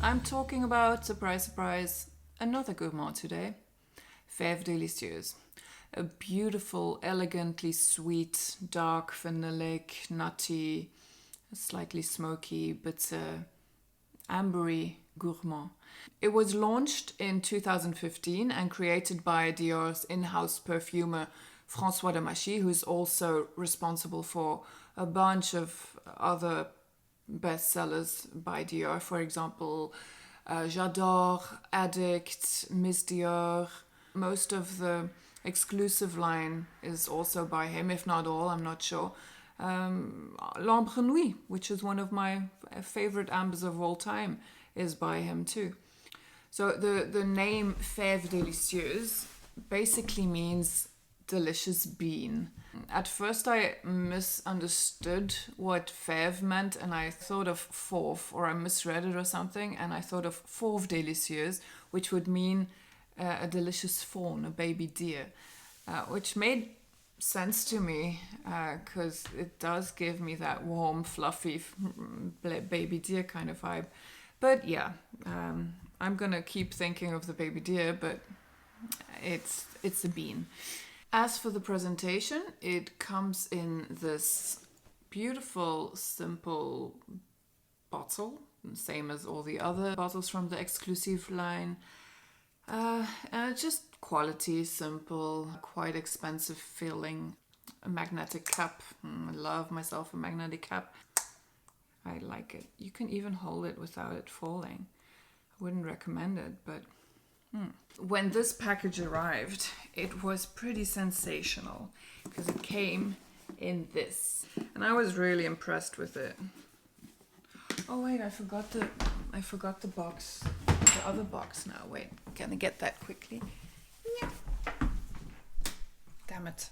I'm talking about, surprise, surprise, another gourmand today, Fève Délicieuse. A beautiful, elegantly sweet, dark, vanillic, nutty, slightly smoky, but ambery gourmand. It was launched in 2015 and created by Dior's in-house perfumer François de Machy, who's also responsible for a bunch of other bestsellers by Dior. For example, J'adore, Addict, Miss Dior. Most of the exclusive line is also by him, if not all, I'm not sure. L'Ambre Nuit, which is one of my favorite ambers of all time, is by him too. So the name Fève Délicieuse basically means delicious bean. At first I misunderstood what fève meant, and I thought of fauve, or I misread it or something, and I thought of fauve délicieuse, which would mean a delicious fawn, a baby deer, which made sense to me because it does give me that warm, fluffy baby deer kind of vibe. But yeah, I'm gonna keep thinking of the baby deer, but it's a bean. As for the presentation, it comes in this beautiful, simple bottle, same as all the other bottles from the exclusive line. Just quality, simple, quite expensive feeling. A magnetic cap. I love myself a magnetic cap. I like it. You can even hold it without it falling. I wouldn't recommend it, but when this package arrived, it was pretty sensational because it came in this, and I was really impressed with it. Oh wait, I forgot the box, the other box now. Wait, can I get that quickly? Yeah. Damn it.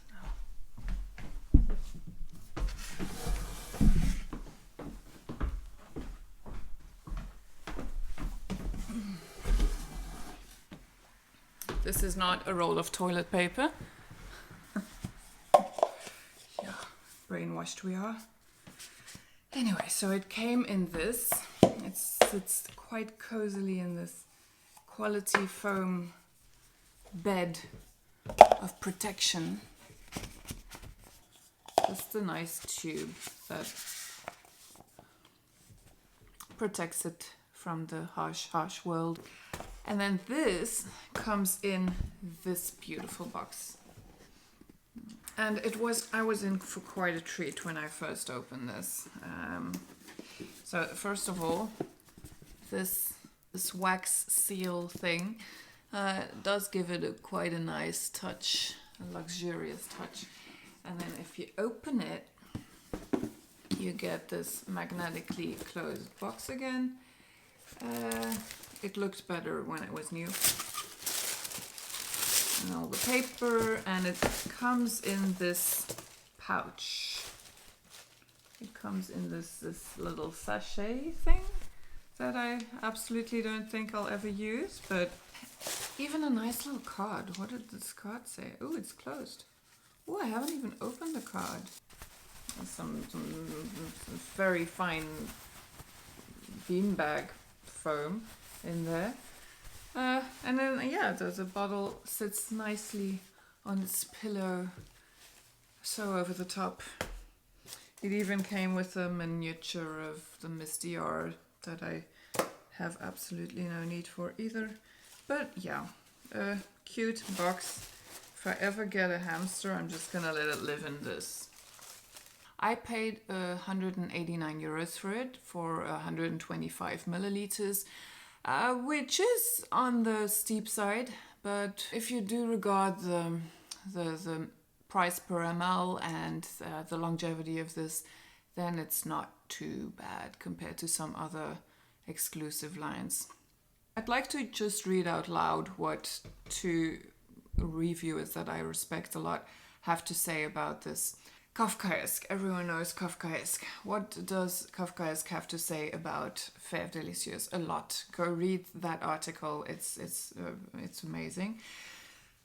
This is not a roll of toilet paper. Yeah, brainwashed we are. Anyway, so it came in this. It sits quite cozily in this quality foam bed of protection. Just a nice tube that protects it from the harsh world. And then this comes in this beautiful box. And I was in for quite a treat when I first opened this. So first of all, this wax seal thing does give it quite a nice touch, a luxurious touch. And then if you open it, you get this magnetically closed box again. It looked better when it was new. And all the paper, and it comes in this pouch. It comes in this little sachet thing that I absolutely don't think I'll ever use, but even a nice little card. What did this card say? Oh, it's closed. Oh, I haven't even opened the card. There's some very fine beanbag foam in there. And then, yeah, the bottle sits nicely on its pillow, so over the top. It even came with a miniature of the Miss Dior that I have absolutely no need for either. But yeah, a cute box. If I ever get a hamster, I'm just gonna let it live in this. I paid 189 euros for it, for 125 milliliters, which is on the steep side. But if you do regard the price per ml and the longevity of this, then it's not too bad compared to some other exclusive lines. I'd like to just read out loud what two reviewers that I respect a lot have to say about this. Kafkaesque. Everyone knows Kafkaesque. What does Kafkaesque have to say about Fève Délicieuse? A lot. Go read that article. It's amazing.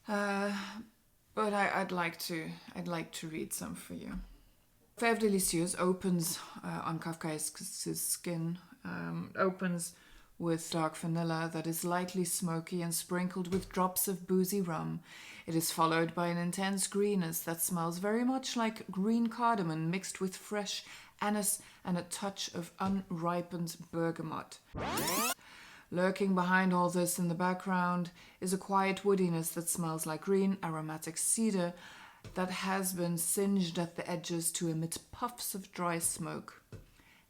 But I'd like to read some for you. Fève Délicieuse opens on Kafkaesque's skin, opens with dark vanilla that is lightly smoky and sprinkled with drops of boozy rum. It is followed by an intense greenness that smells very much like green cardamom mixed with fresh anise and a touch of unripened bergamot. Lurking behind all this in the background is a quiet woodiness that smells like green aromatic cedar that has been singed at the edges to emit puffs of dry smoke.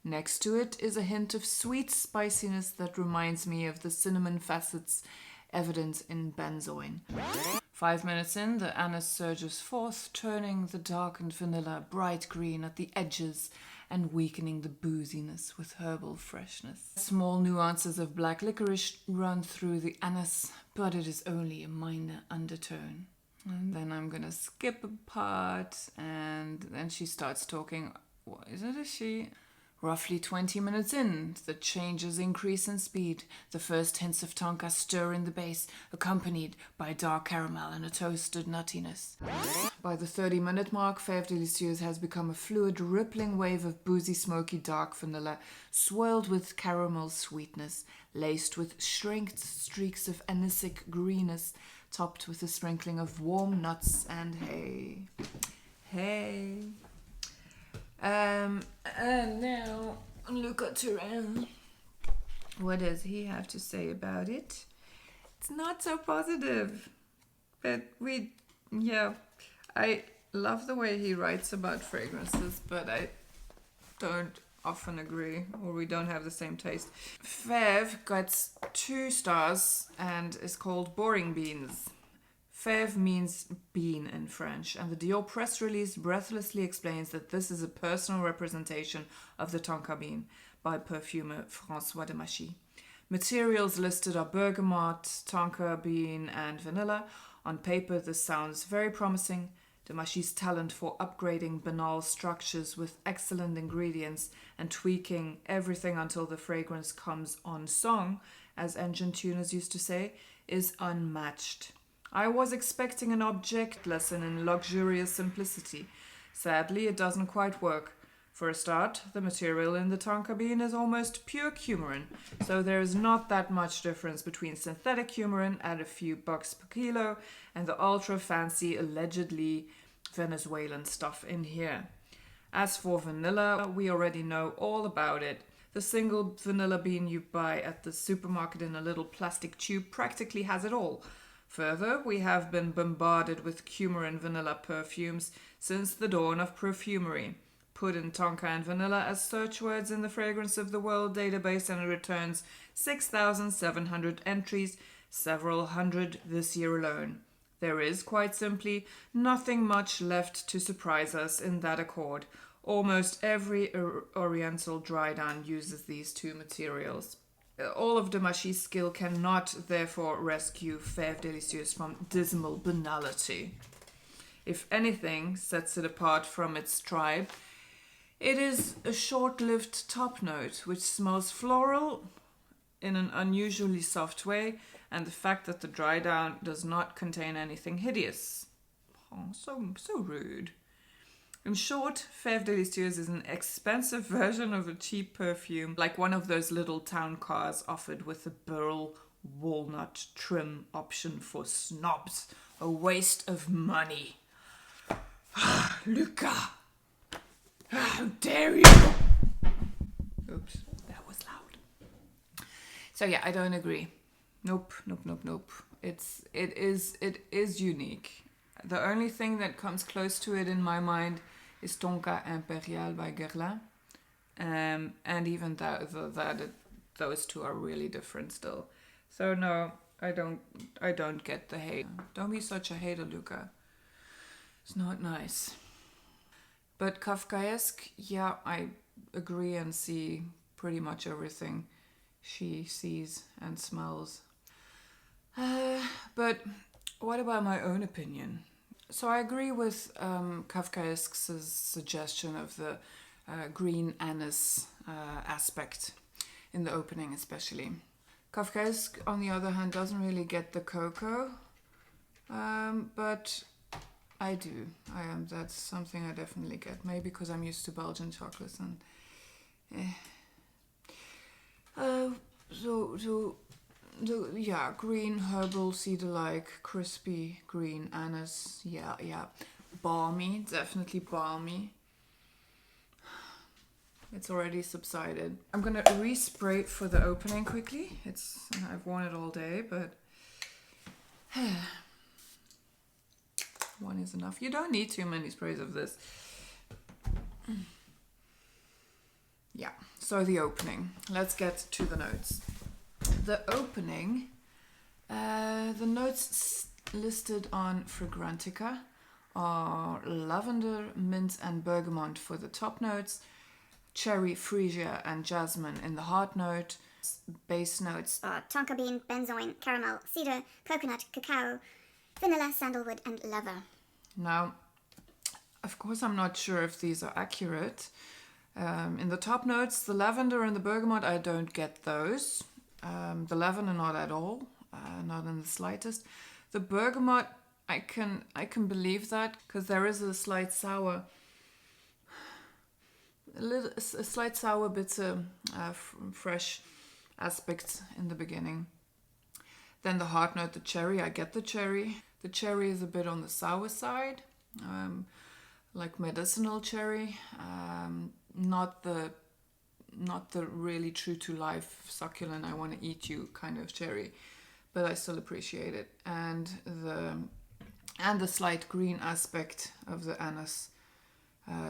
Next to it is a hint of sweet spiciness that reminds me of the cinnamon facets evident in benzoin. 5 minutes in, the anise surges forth, turning the darkened vanilla bright green at the edges and weakening the booziness with herbal freshness. Small nuances of black licorice run through the anise, but it is only a minor undertone. And then I'm gonna skip a part, and then she starts talking. What is it? Is she? Roughly 20 minutes in, the changes increase in speed. The first hints of tonka stir in the base, accompanied by dark caramel and a toasted nuttiness. By the 30-minute mark, Fève Délicieuse has become a fluid, rippling wave of boozy, smoky, dark vanilla, swirled with caramel sweetness, laced with shrinked streaks of anisic greenness, topped with a sprinkling of warm nuts and hay. Hey. And now Luca Turin. What does he have to say about it? It's not so positive. But I love the way he writes about fragrances, but I don't often agree, or we don't have the same taste. Fève gets 2 stars and is called Boring Beans. Fève means bean in French, and the Dior press release breathlessly explains that this is a personal representation of the tonka bean by perfumer François de Machy. Materials listed are bergamot, tonka bean, and vanilla. On paper, this sounds very promising. De Machy's talent for upgrading banal structures with excellent ingredients and tweaking everything until the fragrance comes on song, as engine tuners used to say, is unmatched. I was expecting an object lesson in luxurious simplicity. Sadly, it doesn't quite work. For a start, the material in the tonka bean is almost pure coumarin, so there is not that much difference between synthetic coumarin at a few bucks per kilo and the ultra-fancy, allegedly Venezuelan stuff in here. As for vanilla, we already know all about it. The single vanilla bean you buy at the supermarket in a little plastic tube practically has it all. Further, we have been bombarded with coumarin vanilla perfumes since the dawn of perfumery. Put in tonka and vanilla as search words in the Fragrance of the World database and it returns 6,700 entries, several hundred this year alone. There is, quite simply, nothing much left to surprise us in that accord. Almost every Oriental dry down uses these 2 materials. All of de Machy's skill cannot, therefore, rescue Fève Délicieuse from dismal banality. If anything sets it apart from its tribe, it is a short-lived top note, which smells floral in an unusually soft way, and the fact that the dry down does not contain anything hideous. Oh, so rude. In short, Fève Délicieuse is an expensive version of a cheap perfume, like one of those little town cars offered with a burl walnut trim option for snobs. A waste of money. Luca! How dare you! Oops, that was loud. So yeah, I don't agree. Nope. It is unique. The only thing that comes close to it in my mind is Tonka Impérial by Guerlain. And even those 2 are really different still. So no, I don't get the hate. Don't be such a hater, Luca. It's not nice. But Kafkaesque, yeah, I agree and see pretty much everything she sees and smells. But what about my own opinion? So I agree with Kafkaesque's suggestion of the green anise aspect in the opening especially. Kafkaesque, on the other hand, doesn't really get the cocoa, but I do. I am. That's something I definitely get. Maybe because I'm used to Belgian chocolates and. Yeah, green herbal cedar-like, crispy green anise. Yeah, balmy, definitely balmy. It's already subsided. I'm gonna respray for the opening quickly. I've worn it all day, but one is enough. You don't need too many sprays of this. Yeah, so the opening. Let's get to the notes. The opening, the notes listed on Fragrantica are lavender, mint and bergamot for the top notes, cherry, freesia and jasmine in the heart note. Base notes are tonka bean, benzoin, caramel, cedar, coconut, cacao, vanilla, sandalwood and leather. Now, of course, I'm not sure if these are accurate. In the top notes, the lavender and the bergamot, I don't get those. The lavender, not at all, not in the slightest. The bergamot, I can believe that because there is a slight sour, a slight sour bitter, fresh aspect in the beginning. Then the heart note, the cherry, I get the cherry. The cherry is a bit on the sour side, like medicinal cherry, not the really true to life succulent I want to eat you kind of cherry, but I still appreciate it. And the slight green aspect of the anise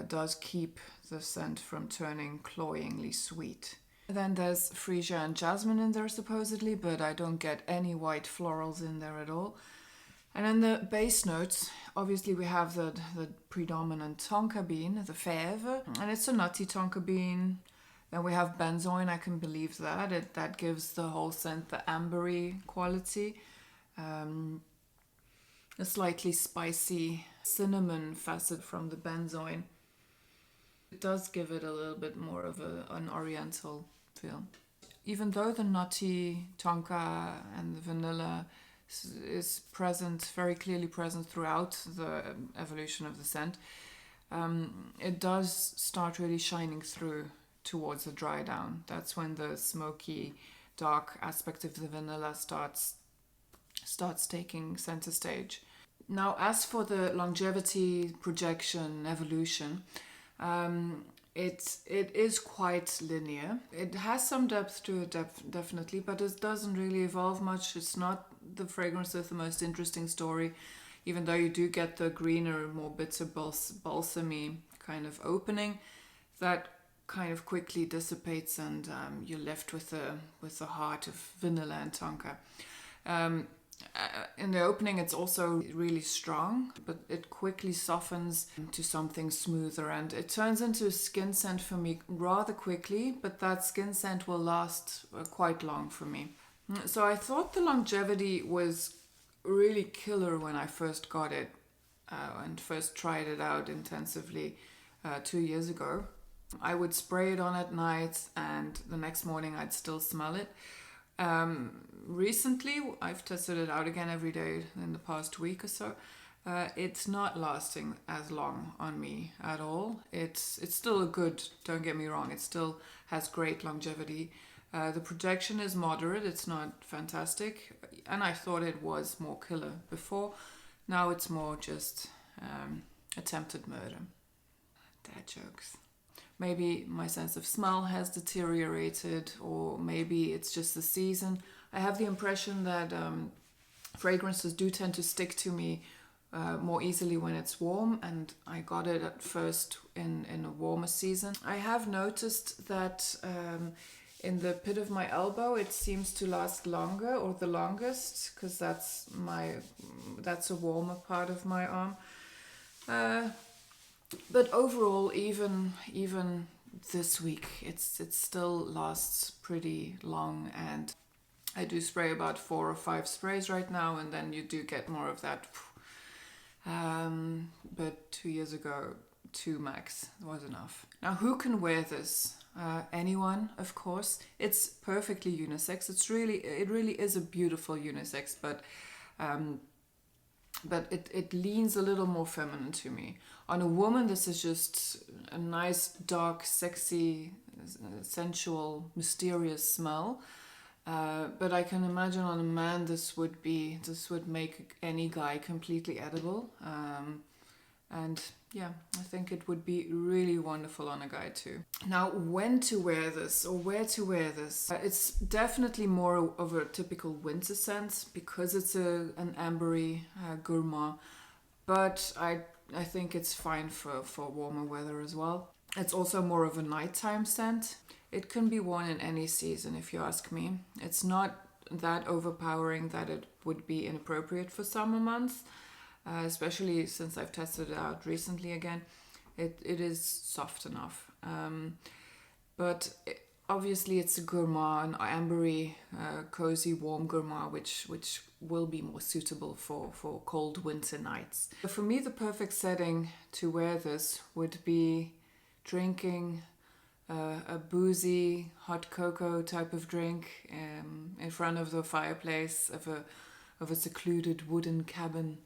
does keep the scent from turning cloyingly sweet. Then there's freesia and jasmine in there supposedly, but I don't get any white florals in there at all. And then the base notes, obviously we have the predominant tonka bean, the fève, and it's a nutty tonka bean. Then we have benzoin, I can believe that. That gives the whole scent the ambery quality. A slightly spicy cinnamon facet from the benzoin. It does give it a little bit more of an oriental feel. Even though the nutty tonka and the vanilla is present, very clearly present throughout the evolution of the scent, it does start really shining through towards the dry down. That's when the smoky, dark aspect of the vanilla starts taking center stage. Now, as for the longevity, projection, evolution, it is quite linear. It has some depth to it, definitely, but it doesn't really evolve much. It's not the fragrance with the most interesting story, even though you do get the greener, more bitter, balsamy kind of opening. That kind of quickly dissipates, and you're left with the heart of vanilla and tonka. In the opening, it's also really strong, but it quickly softens to something smoother, and it turns into a skin scent for me rather quickly, but that skin scent will last quite long for me. So I thought the longevity was really killer when I first got it and first tried it out intensively 2 years ago. I would spray it on at night, and the next morning I'd still smell it. Recently, I've tested it out again every day in the past week or so. It's not lasting as long on me at all. It's still a good, don't get me wrong, it still has great longevity. The projection is moderate, it's not fantastic, and I thought it was more killer before. Now it's more just attempted murder. Dad jokes. Maybe my sense of smell has deteriorated, or maybe it's just the season. I have the impression that fragrances do tend to stick to me more easily when it's warm, and I got it at first in a warmer season. I have noticed that in the pit of my elbow it seems to last longer, or the longest, because that's a warmer part of my arm. But overall, even this week, it still lasts pretty long, and I do spray about 4 or 5 sprays right now, and then you do get more of that. But 2 years ago, 2 max was enough. Now, who can wear this? Anyone, of course. It's perfectly unisex. It really is a beautiful unisex, but but it leans a little more feminine to me. On a woman, this is just a nice, dark, sexy, sensual, mysterious smell. But I can imagine on a man, this would make any guy completely edible. And yeah, I think it would be really wonderful on a guy too. Now, when to wear this or where to wear this? It's definitely more of a typical winter scent because it's an ambery gourmand. But I think it's fine for warmer weather as well. It's also more of a nighttime scent. It can be worn in any season, if you ask me. It's not that overpowering that it would be inappropriate for summer months. Especially since I've tested it out recently again, it is soft enough. But obviously it's a gourmand, an ambery, cozy, warm gourmand, which will be more suitable for cold winter nights. For me, the perfect setting to wear this would be drinking a boozy hot cocoa type of drink in front of the fireplace of a secluded wooden cabin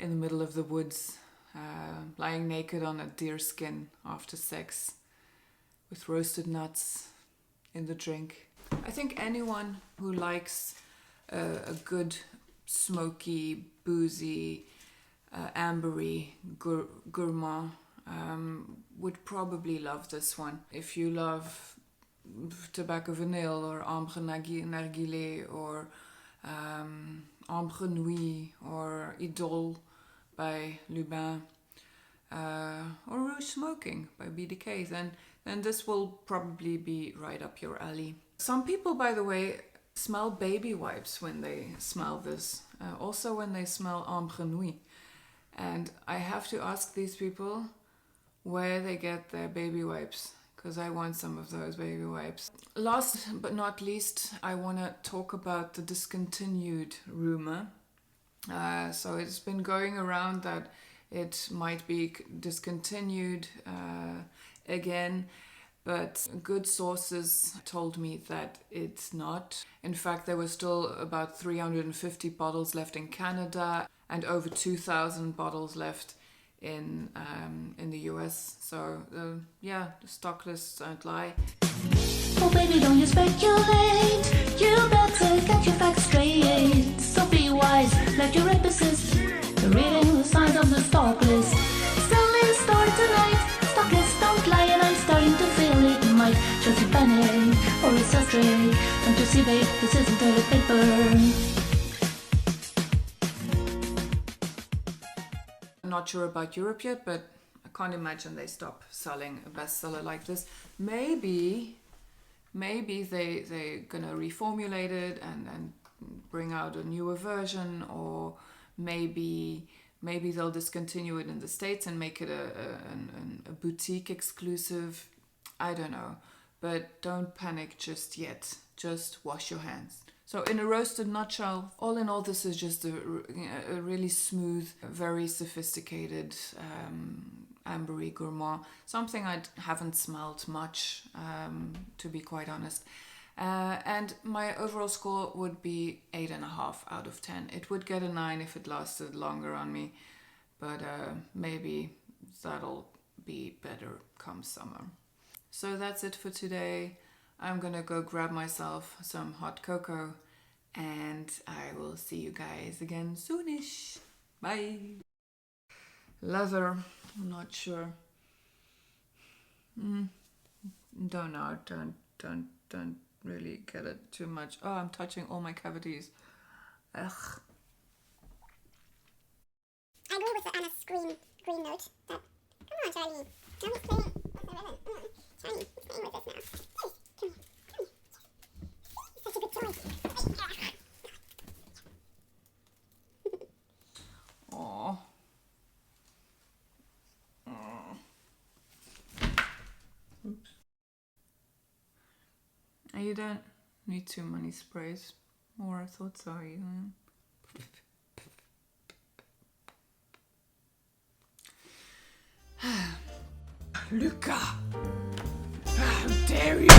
in the middle of the woods, lying naked on a deer skin after sex, with roasted nuts in the drink. I think anyone who likes a good, smoky, boozy, ambery gourmand would probably love this one. If you love tobacco vanille or ambre narguilé or ambre nuit or idole by Luca, or Rouge Smoking by BDK, then this will probably be right up your alley. Some people, by the way, smell baby wipes when they smell this, also when they smell Ambre Nuit. And I have to ask these people where they get their baby wipes, because I want some of those baby wipes. Last but not least, I want to talk about the discontinued rumor. So it's been going around that it might be discontinued again, but good sources told me that it's not. In fact, there were still about 350 bottles left in Canada and over 2,000 bottles left in the US. So yeah, the stock lists don't lie. Oh baby, don't you speculate. You better get your facts straight. So be wise, let your emphasis. You're reading the signs of the stock list. Still in store tonight. Stock lists don't lie, and I'm starting to feel it might just be panic or it's a stray. Don't you see, babe, this isn't toilet paper. I'm not sure about Europe yet, but I can't imagine they stop selling a bestseller like this. Maybe they're gonna reformulate it and bring out a newer version, or maybe they'll discontinue it in the States and make it a boutique exclusive. I don't know, but don't panic just yet. Just wash your hands. So in a roasted nutshell, all in all, this is just a really smooth, very sophisticated ambery gourmand. Something I haven't smelled much, to be quite honest. And my overall score would be 8.5 out of 10. It would get a 9 if it lasted longer on me, but maybe that'll be better come summer. So that's it for today. I'm gonna go grab myself some hot cocoa, and I will see you guys again soonish. Bye. Leather, I'm not sure. Don't know. Don't really get it too much. Oh, I'm touching all my cavities. Ugh. I agree with the Anna's green note. That, come on, Charlie. Now he's playing with the ribbon. Charlie, he's playing with this now. Yes, come here. Such a good toy. Aww. Oops. You don't need too many sprays. Or I thought so. Luca! How dare you!